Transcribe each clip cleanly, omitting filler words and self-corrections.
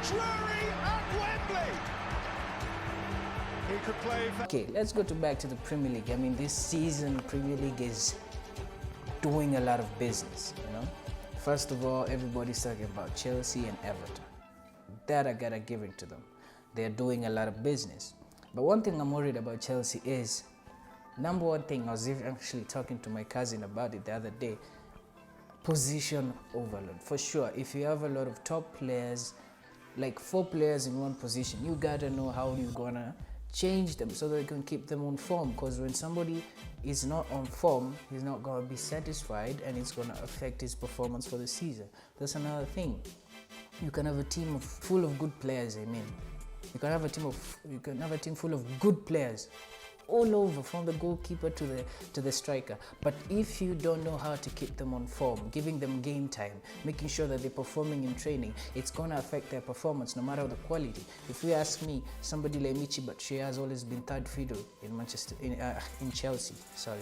Drury at Wembley. He could play for... Okay, let's go back to the Premier League. I mean, this season, Premier League is doing a lot of business, you know. First of all, everybody's talking about Chelsea and Everton. That I gotta give it to them. They're doing a lot of business. But one thing I'm worried about Chelsea is, number one thing, I was actually talking to my cousin about it the other day, position overload. For sure, if you have a lot of top players, like 4 players in one position, you gotta know how you're gonna change them so that you can keep them on form, because when somebody is not on form, he's not going to be satisfied and it's going to affect his performance for the season. That's another thing. You can have a team full of good players. You can have a team full of good players all over, from the goalkeeper to the striker. But if you don't know how to keep them on form, giving them game time, making sure that they're performing in training, it's going to affect their performance no matter the quality. If you ask me, somebody like Michy Batshuayi has always been third fiddle in Chelsea. Sorry,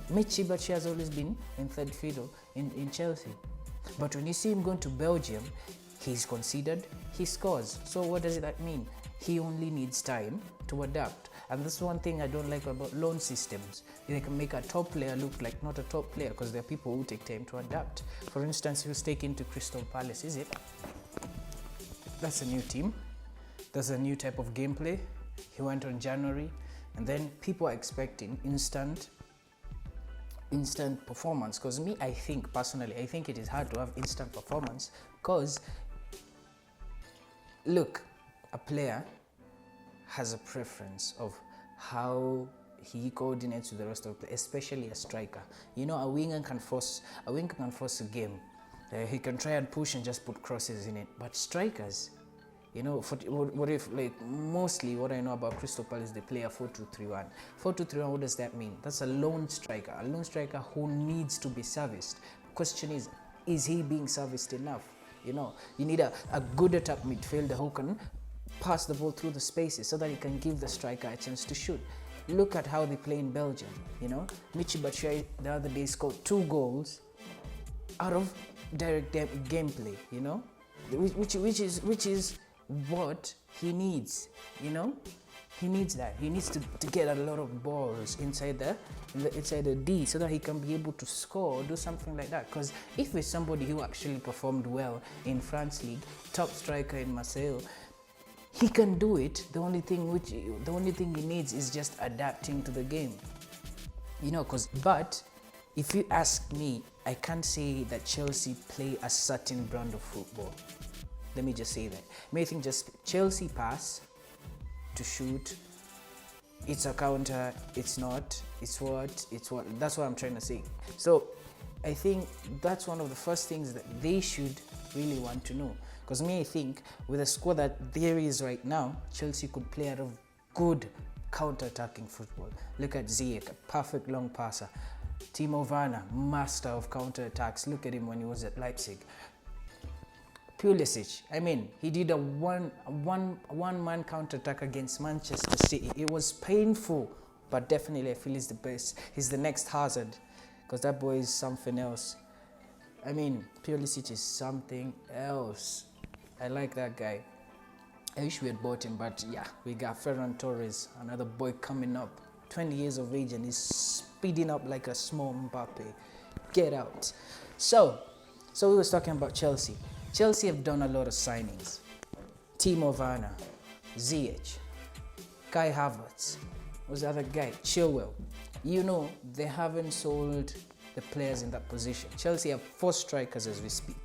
Michy Batshuayi has always been in third fiddle in Chelsea. But when you see him going to Belgium, he's considered, he scores. So what does that mean? He only needs time to adapt. And that's one thing I don't like about loan systems. They can make a top player look like not a top player because there are people who take time to adapt. For instance, he was taken to Crystal Palace, is it? That's a new team. That's a new type of gameplay. He went on January, and then people are expecting instant performance. Because me, I think it is hard to have instant performance because, look, a player has a preference of how he coordinates with the rest of the play, especially a striker. You know, a winger can force a game. He can try and push and just put crosses in it. But strikers, you know, mostly what I know about Crystal Palace, they play a 4-2-3-1. 4-2-3-1, what does that mean? That's a lone striker who needs to be serviced. The question is he being serviced enough? You know, you need a good attack midfielder who can pass the ball through the spaces so that he can give the striker a chance to shoot. Look at how they play in Belgium, you know. Michy Batshuayi the other day scored 2 goals out of direct gameplay, you know, which is what he needs, you know. He needs that. He needs to get a lot of balls inside the D so that he can be able to score or do something like that. Because if it's somebody who actually performed well in France League, top striker in Marseille, he can do it. The only thing he needs is just adapting to the game, you know. But if you ask me, I can't say that Chelsea play a certain brand of football. Let me just say that. May think just Chelsea pass to shoot. It's a counter. It's not. It's what. That's what I'm trying to say. So I think that's one of the first things that they should really want to know. Because I think with the squad that there is right now, Chelsea could play out of good counter-attacking football. Look at Ziyech, a perfect long passer. Timo Werner, master of counter-attacks. Look at him when he was at Leipzig. Pulisic, he did a one-man counter-attack against Manchester City. It was painful, but definitely I feel he's the best. He's the next Hazard, because that boy is something else. Pulisic is something else. I like that guy. I wish we had bought him, but yeah, we got Ferran Torres, another boy coming up, 20 years of age, and he's speeding up like a small Mbappe. Get out. So we was talking about Chelsea. Chelsea have done a lot of signings. Timo Werner, Ziyech, Kai Havertz, who's the other guy? Chilwell. You know, they haven't sold the players in that position. Chelsea have 4 strikers as we speak.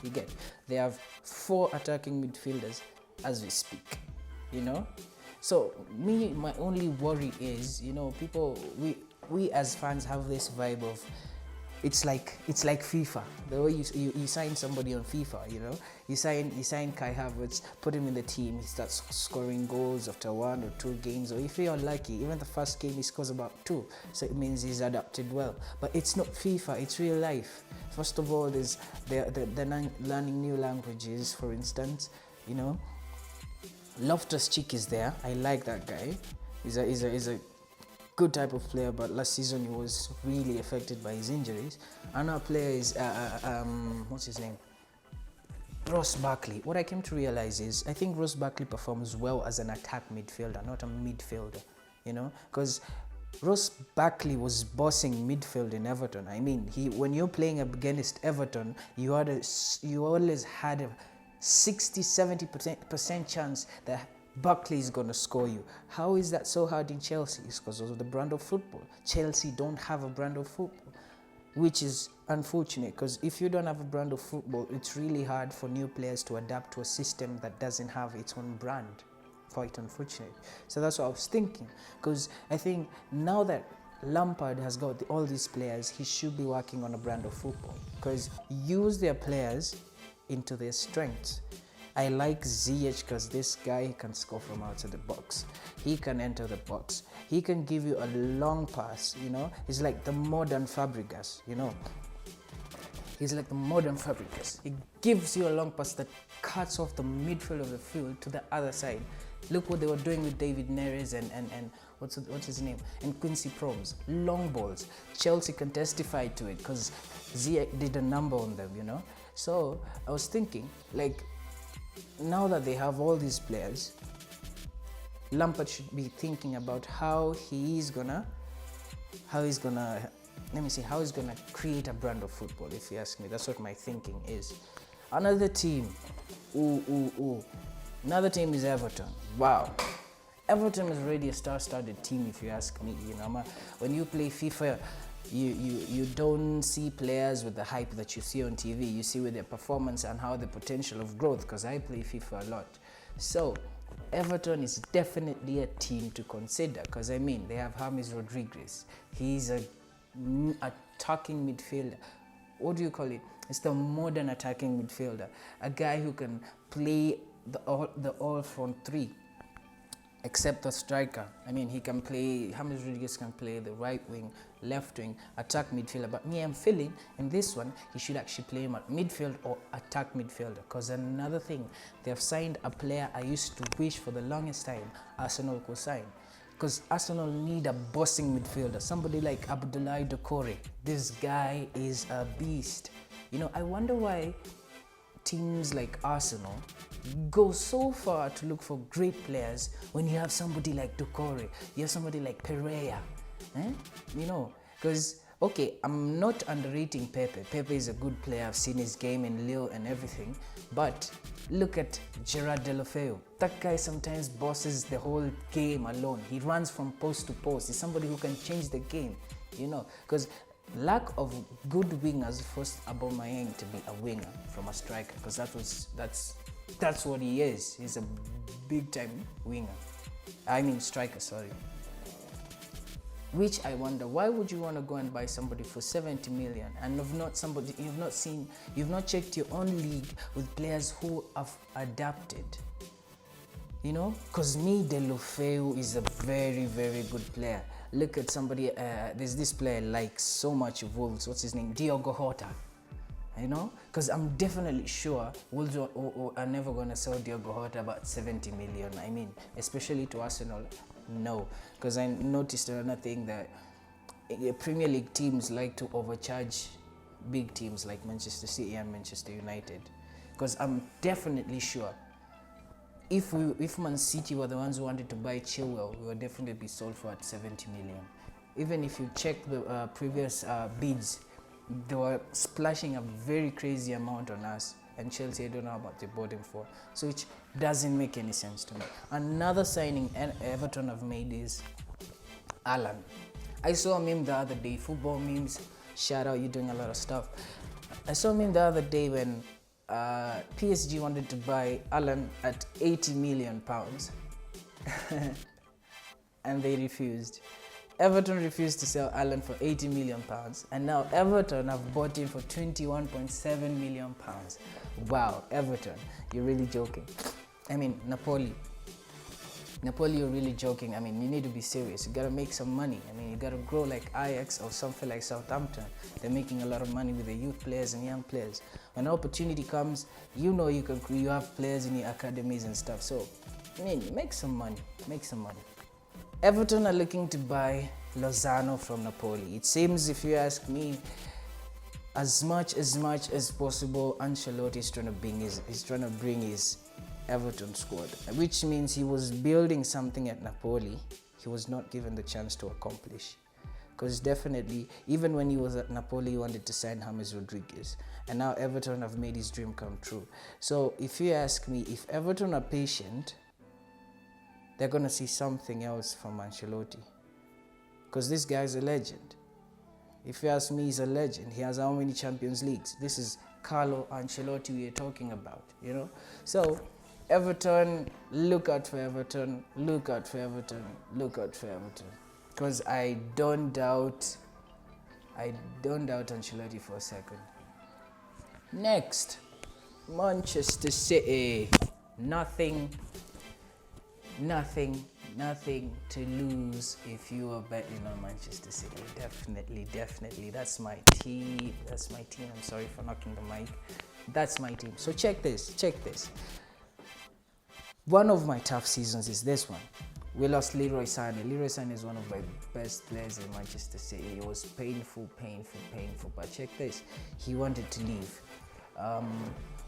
You get? They have 4 attacking midfielders as we speak. You know? So my only worry is, you know, we as fans have this vibe of it's like FIFA. The way you sign somebody on FIFA, you know, you sign Kai Havertz, put him in the team, he starts scoring goals after 1 or 2 games, or if you're unlucky, even the first game he scores about 2, so it means he's adapted well. But it's not FIFA, it's real life. First of all, they're learning new languages, for instance, you know. Loftus-Cheek is there. I like that guy. He's a good type of player, but last season he was really affected by his injuries. Another player is what's his name? Ross Barkley. What I came to realize is I think Ross Barkley performs well as an attack midfielder, not a midfielder, because Ross Barkley was bossing midfield in Everton. I mean, when you're playing against Everton, you always had a 60-70% chance that Barkley is going to score you. How is that so hard in Chelsea? It's because of the brand of football. Chelsea don't have a brand of football, which is unfortunate, because if you don't have a brand of football, it's really hard for new players to adapt to a system that doesn't have its own brand. Quite unfortunate. So that's what I was thinking, because I think now that Lampard has got all these players, he should be working on a brand of football, because use their players into their strengths. I like Ziyech because this guy can score from outside the box. He can enter the box. He can give you a long pass, He's like the modern Fabregas, He's like the modern Fabregas. He gives you a long pass that cuts off the midfield of the field to the other side. Look what they were doing with David Neres and what's his name? And Quincy Promes. Long balls. Chelsea can testify to it because Ziyech did a number on them, So I was thinking, now that they have all these players, Lampard should be thinking about how he's gonna create a brand of football, if you ask me. That's what my thinking is. Another team. Another team is Everton. Wow. Everton is already a star-studded team, if you ask me. When you play FIFA, you don't see players with the hype that you see on TV. You see with their performance and how the potential of growth, because I play FIFA a lot. So Everton is definitely a team to consider, because they have James Rodriguez. He's a attacking midfielder. What do you call it? It's the modern attacking midfielder. A guy who can play the all front three, except the striker. He can play, James Rodriguez can play the right wing, left wing, attack midfielder. But I'm feeling in this one, he should actually play him at midfield or attack midfielder. Because another thing, they have signed a player I used to wish for the longest time Arsenal could sign. Because Arsenal need a bossing midfielder, somebody like Abdoulaye Doucouré. This guy is a beast. I wonder why teams like Arsenal go so far to look for great players when you have somebody like Doucouré, you have somebody like Pereira. Because, okay, I'm not underrating Pepe. Pepe is a good player. I've seen his game in Lille and everything. But look at Gerard Deulofeu. That guy sometimes bosses the whole game alone. He runs from post to post. He's somebody who can change the game, because lack of good wingers forced Aubameyang to be a winger from a striker, because that's what he is. He's a big time winger. Striker, sorry. Which I wonder, why would you want to go and buy somebody for 70 million and you've not checked your own league with players who have adapted? Because Deulofeu is a very, very good player. Look at somebody, there's this player I like so much of Wolves, what's his name? Diogo Jota. Because I'm definitely sure Wolves are never going to sell Diogo Jota about 70 million. Especially to Arsenal, no. Because I noticed another thing, that Premier League teams like to overcharge big teams like Manchester City and Manchester United. Because I'm definitely sure if Man City were the ones who wanted to buy Chilwell, we would definitely be sold for at 70 million. Even if you check the previous bids, they were splashing a very crazy amount on us, and Chelsea, I don't know how much they bought him for, so which doesn't make any sense to me. Another signing Everton have made is Alan. I saw a meme the other day, football memes, shout out, you're doing a lot of stuff. I saw a meme the other day when PSG wanted to buy Alan at £80 million and they refused. Everton refused to sell Alan for £80 million, and now Everton have bought him for £21.7 million. Wow, Everton, you're really joking. Napoli, you're really joking. You need to be serious. You gotta make some money. You gotta grow like Ajax or something like Southampton. They're making a lot of money with the youth players and young players. When opportunity comes, you have players in your academies and stuff. So, make some money. Everton are looking to buy Lozano from Napoli. It seems, if you ask me, as much as possible, Ancelotti is trying to bring his Everton squad, which means he was building something at Napoli he was not given the chance to accomplish. Because definitely, even when he was at Napoli, he wanted to sign James Rodriguez, and now Everton have made his dream come true. So if you ask me, if Everton are patient, they're gonna see something else from Ancelotti, because this guy's a legend. If you ask me, he's a legend. He has how many Champions Leagues? This is Carlo Ancelotti we are talking about, you know? So, Everton, look out for Everton, look out for Everton, look out for Everton. Because I don't doubt Ancelotti for a second. Next, Manchester City. Nothing to lose if you are betting on Manchester City. Definitely. That's my team. I'm sorry for knocking the mic. That's my team. So check this. One of my tough seasons is this one. We lost Leroy Sané. Leroy Sané is one of my best players in Manchester City. It was painful. But check this. He wanted to leave.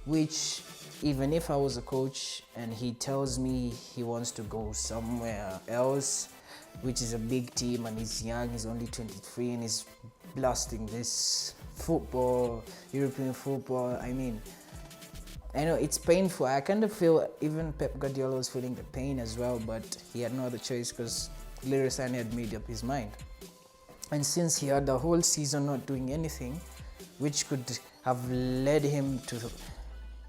Which, even if I was a coach and he tells me he wants to go somewhere else, which is a big team, and he's young, he's only 23 and he's blasting this football, European football, I mean, I know it's painful. I kind of feel even Pep Guardiola was feeling the pain as well, but he had no other choice because Leroy Sané had made up his mind. And since he had the whole season not doing anything, which could have led him to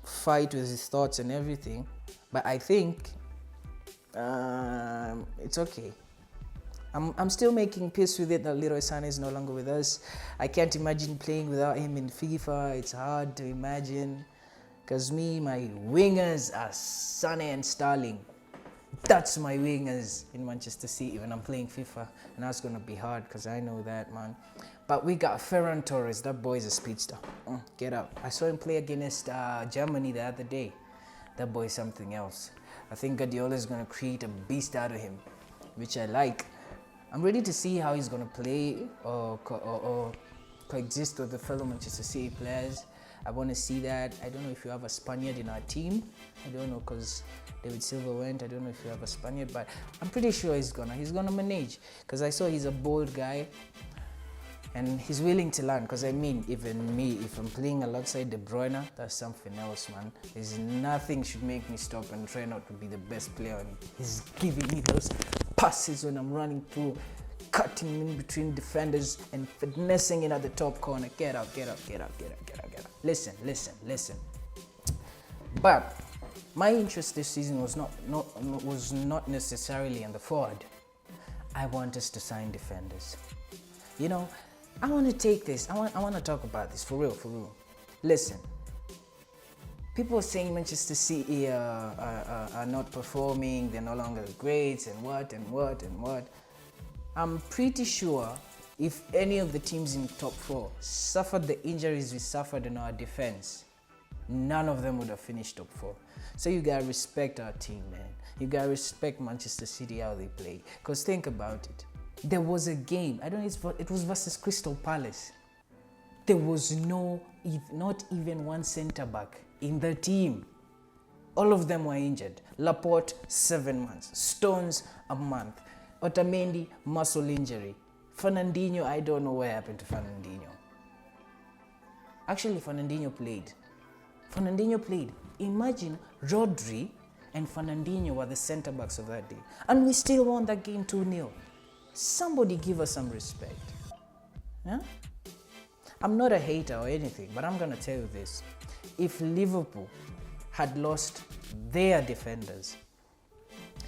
fight with his thoughts and everything, but I think it's okay. I'm still making peace with it that Leroy Sané is no longer with us. I can't imagine playing without him in FIFA. It's hard to imagine, because my wingers are Sané and Sterling. That's my wingers in Manchester City when I'm playing FIFA, and that's gonna be hard because I know that, man. But we got Ferran Torres. That boy is a speedster. Get up. I saw him play against Germany the other day. That boy is something else. I think Guardiola is gonna create a beast out of him, which I like. I'm ready to see how he's gonna play or coexist with the fellow Manchester City players. I want to see that. I don't know if you have a Spaniard in our team. I don't know, because David Silva went. I don't know if you have a Spaniard, but I'm pretty sure he's gonna manage, because I saw he's a bold guy and he's willing to learn. Because I mean, even me, if I'm playing alongside De Bruyne, that's something else, man. There's nothing should make me stop and try not to be the best player. And he's giving me those passes when I'm running through, cutting in between defenders and finessing it at the top corner. Get up. Listen. But my interest this season was not necessarily in the forward. I want us to sign defenders. You know, I want to take this. I want to talk about this for real. Listen. People are saying Manchester City are not performing. They're no longer great, and what. I'm pretty sure if any of the teams in top four suffered the injuries we suffered in our defense, none of them would have finished top four. So you gotta respect our team, man. You gotta respect Manchester City, how they play. Because think about it. There was a game, it was versus Crystal Palace. There was not even one centre back in the team. All of them were injured. Laporte, 7 months. Stones, a month. Otamendi, muscle injury. Fernandinho, I don't know what happened to Fernandinho. Actually, Fernandinho played. Imagine Rodri and Fernandinho were the centre backs of that day. And we still won that game 2-0. Somebody give us some respect. Yeah? I'm not a hater or anything, but I'm going to tell you this. If Liverpool had lost their defenders,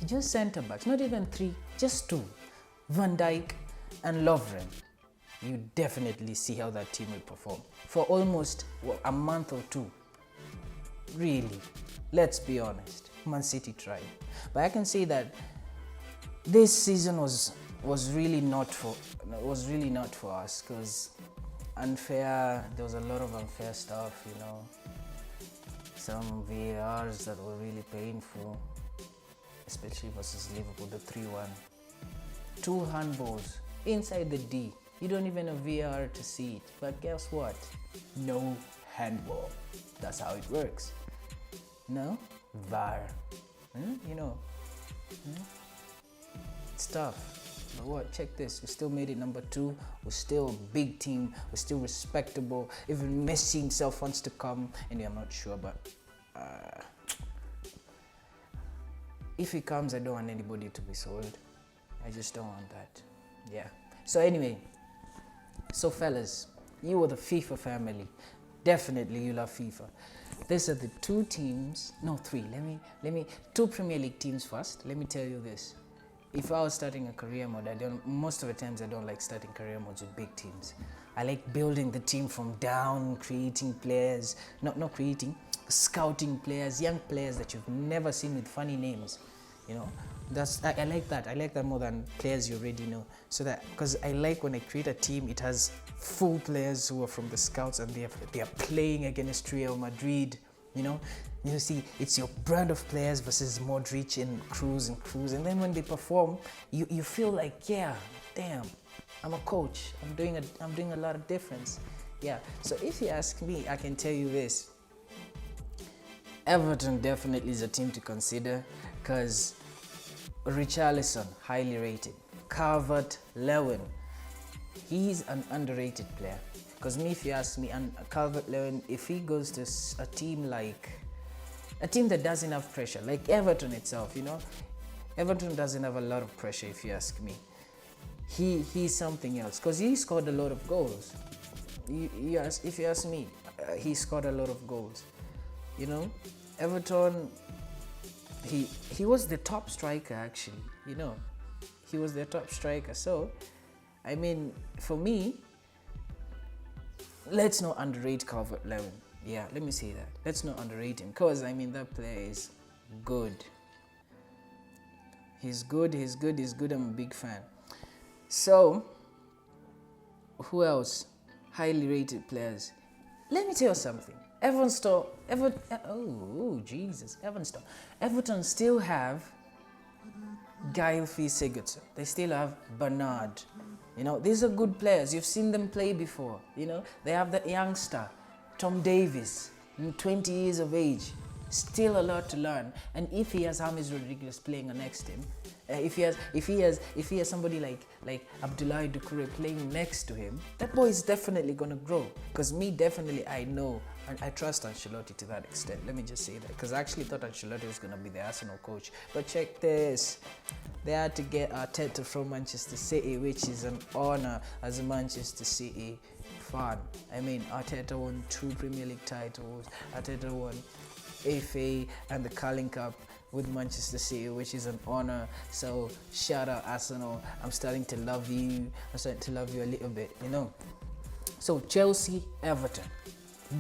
just centre backs, not even 3, just 2, Van Dijk and Lovren, you definitely see how that team will perform for almost a month or 2. Really, let's be honest, Man City tried. But I can say that this season was really not for us, because there was a lot of unfair stuff, you know. Some VARs that were really painful, especially versus Liverpool, the 3-1. 2 handballs inside the D. You don't even have VR to see it. But guess what? No handball. That's how it works. No? VAR. You know. It's tough. But what? Check this. We still made it number 2. We're still a big team. We're still respectable. Even Messi himself wants to come. And I'm not sure, but if he comes, I don't want anybody to be sold. I just don't want that. Yeah. So anyway, so fellas, you are the FIFA family. Definitely you love FIFA. These are the 2 teams, no 3, let me 2 Premier League teams first. Let me tell you this. If I was starting a career mode, most of the times I don't like starting career modes with big teams. I like building the team from down, creating players, not creating, scouting players, young players that you've never seen with funny names. You know, I like that. I like that more than players you already know. So that, because I like when I create a team, it has full players who are from the scouts and they are playing against Real Madrid. You see, it's your brand of players versus Modric and Cruz, and then when they perform, you feel like, yeah, damn, I'm a coach. I'm doing a lot of difference. Yeah. So if you ask me, I can tell you this. Everton definitely is a team to consider because Richarlison, highly rated. Calvert-Lewin, he's an underrated player. Because if you ask me, and Calvert-Lewin, if he goes to a team that doesn't have pressure, like Everton itself, Everton doesn't have a lot of pressure, if you ask me. He's something else, because he scored a lot of goals. If you ask me, he scored a lot of goals. Everton, he was the top striker, actually. He was their top striker. So, I mean, for me, let's not underrate Calvert-Lewin. Yeah, let me say that. Let's not underrate him, because, I mean, that player is good. He's good. I'm a big fan. So, who else? Highly rated players. Let me tell you something. Everton still have Gylfi Sigurdsson. They still have Bernard. These are good players. You've seen them play before. They have the youngster, Tom Davies, 20 years of age. Still a lot to learn. And if he has James Rodriguez playing next to him, if he has somebody like Abdoulaye Doucouré playing next to him, that boy is definitely gonna grow. Because I know and I trust Ancelotti to that extent. Let me just say that, because I actually thought Ancelotti was gonna be the Arsenal coach. But check this, they had to get Arteta from Manchester City, which is an honor as a Manchester City fan. I mean, Arteta won 2 Premier League titles. Arteta won FA and the Carling Cup with Manchester City, which is an honor. So shout out Arsenal. I'm starting to love you. I'm starting to love you a little bit, So Chelsea, Everton.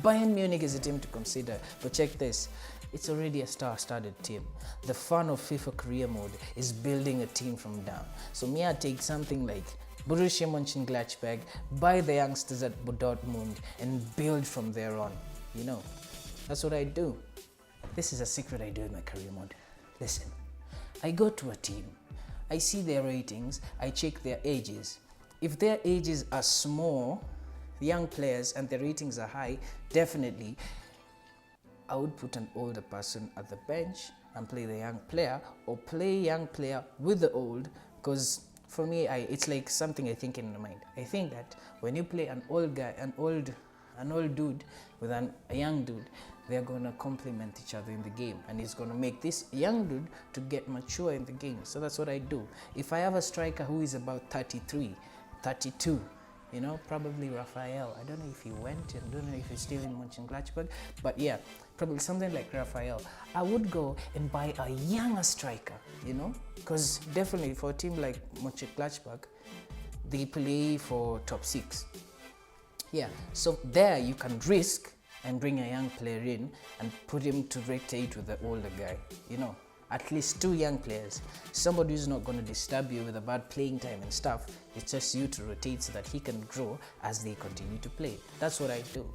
Bayern Munich is a team to consider, but check this. It's already a star-studded team. The fun of FIFA career mode is building a team from down. So I take something like Borussia Mönchengladbach, buy the youngsters at Dortmund, and build from there on. That's what I do. This is a secret I do in my career mode. Listen, I go to a team, I see their ratings, I check their ages. If their ages are small, young players, and their ratings are high, definitely I would put an older person at the bench and play the young player, or play young player with the old, because for me, it's like something I think in my mind. I think that when you play an old guy, an old dude with a young dude, they're gonna complement each other in the game, and it's gonna make this young dude to get mature in the game. So that's what I do. If I have a striker who is about 33, 32, probably Raphael. I don't know if he went, and I don't know if he's still in Mönchengladbach, but yeah, probably something like Raphael. I would go and buy a younger striker, because definitely for a team like Mönchengladbach, they play for top 6. Yeah, so there you can risk and bring a young player in and put him to rotate with the older guy, at least 2 young players. Somebody who's not going to disturb you with a bad playing time and stuff. It's just you to rotate so that he can grow as they continue to play. That's what I do.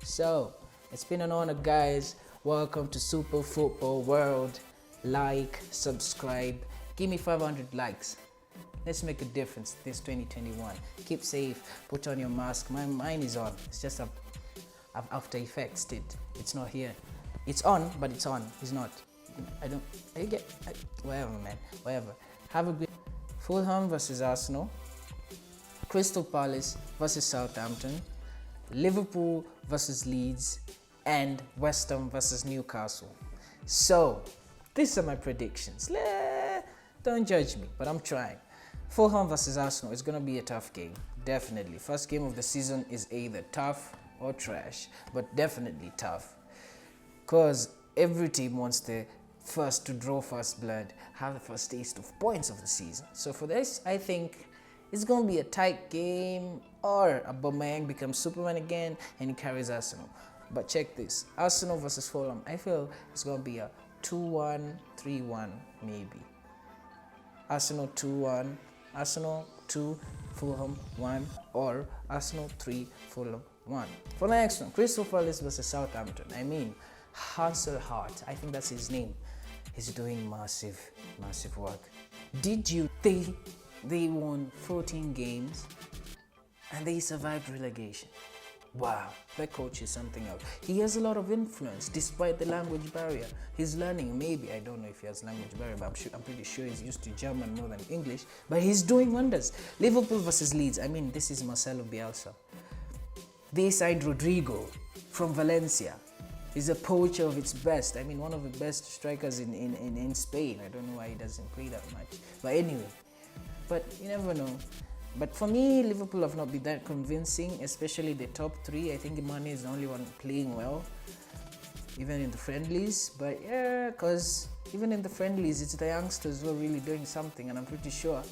So, it's been an honor, guys. Welcome to Super Football World. Like, subscribe, give me 500 likes. Let's make a difference this 2021. Keep safe, put on your mask. Mine is on. It's just I've After Effects it's not here. It's on, but it's on. It's not. Whatever, man. Whatever. Have a good. Fulham versus Arsenal. Crystal Palace versus Southampton. Liverpool versus Leeds. And West Ham versus Newcastle. So, these are my predictions. Don't judge me, but I'm trying. Fulham versus Arsenal is going to be a tough game. Definitely. First game of the season is either tough or trash, but definitely tough. Because every team wants the first to draw first blood, have the first taste of points of the season. So for this, I think it's going to be a tight game, or Aubameyang becomes Superman again and he carries Arsenal. But check this. Arsenal versus Fulham. I feel it's going to be a 2-1, 3-1 maybe. Arsenal 2-1, Arsenal 2, Fulham 1, or Arsenal 3, Fulham 1. For the next one, Crystal Palace versus Southampton. I mean, Hansel Hart, I think that's his name. He's doing massive work. Did you think they won 14 games and they survived relegation? Wow, that coach is something else. He has a lot of influence despite the language barrier. He's learning, maybe, I don't know if he has language barrier, but I'm pretty sure he's used to German more than English, but he's doing wonders. Liverpool versus Leeds, I mean, this is Marcelo Bielsa. They signed Rodrigo from Valencia. He's a poacher of its best. I mean, one of the best strikers in Spain. I don't know why he doesn't play that much. But anyway, but you never know. But for me, Liverpool have not been that convincing, especially the top three. I think Mane is the only one playing well, even in the friendlies. But yeah, because even in the friendlies, it's the youngsters who are really doing something. And I'm pretty sure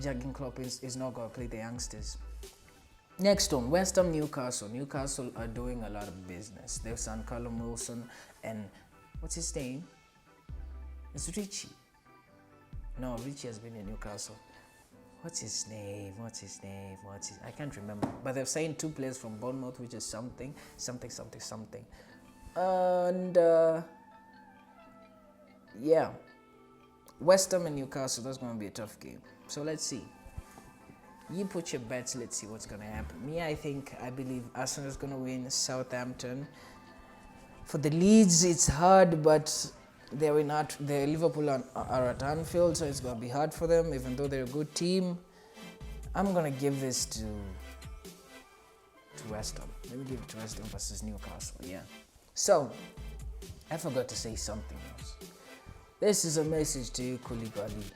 Jurgen Klopp is not going to play the youngsters. Next one, West Ham Newcastle. Newcastle are doing a lot of business. They've signed Callum Wilson and what's his name? It's Richie. No, Richie has been in Newcastle. What's his name? I can't remember. But they've signed 2 players from Bournemouth, which is something. And yeah, West Ham and Newcastle, that's going to be a tough game. So let's see. You put your bets, let's see what's going to happen. Me, I believe Arsenal is going to win Southampton. For the Leeds, it's hard, but Liverpool are at Anfield, so it's going to be hard for them, even though they're a good team. I'm going to give this to West Ham. Let me give it to West Ham versus Newcastle, yeah. So, I forgot to say something else. This is a message to you, Koulibaly.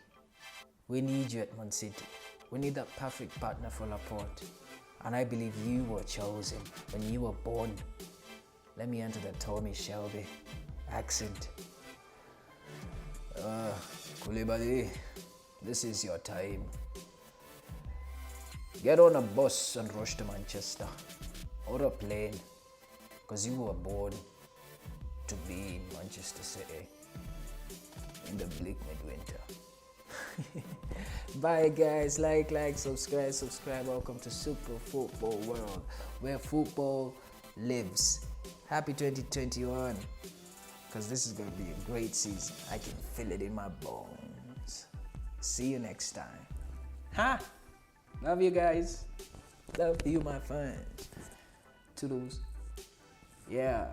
We need you at Man City. We need that perfect partner for Laporte. And I believe you were chosen when you were born. Let me enter the Tommy Shelby accent. Koulibaly, this is your time. Get on a bus and rush to Manchester. Or a plane. Because you were born to be in Manchester City in the bleak midwinter. Bye guys, like, subscribe. Welcome to Super Football World, where football lives. Happy 2021, because this is going to be a great season. I can feel it in my bones. See you next time. Love you guys. Love you, my friends. Toodles. Yeah.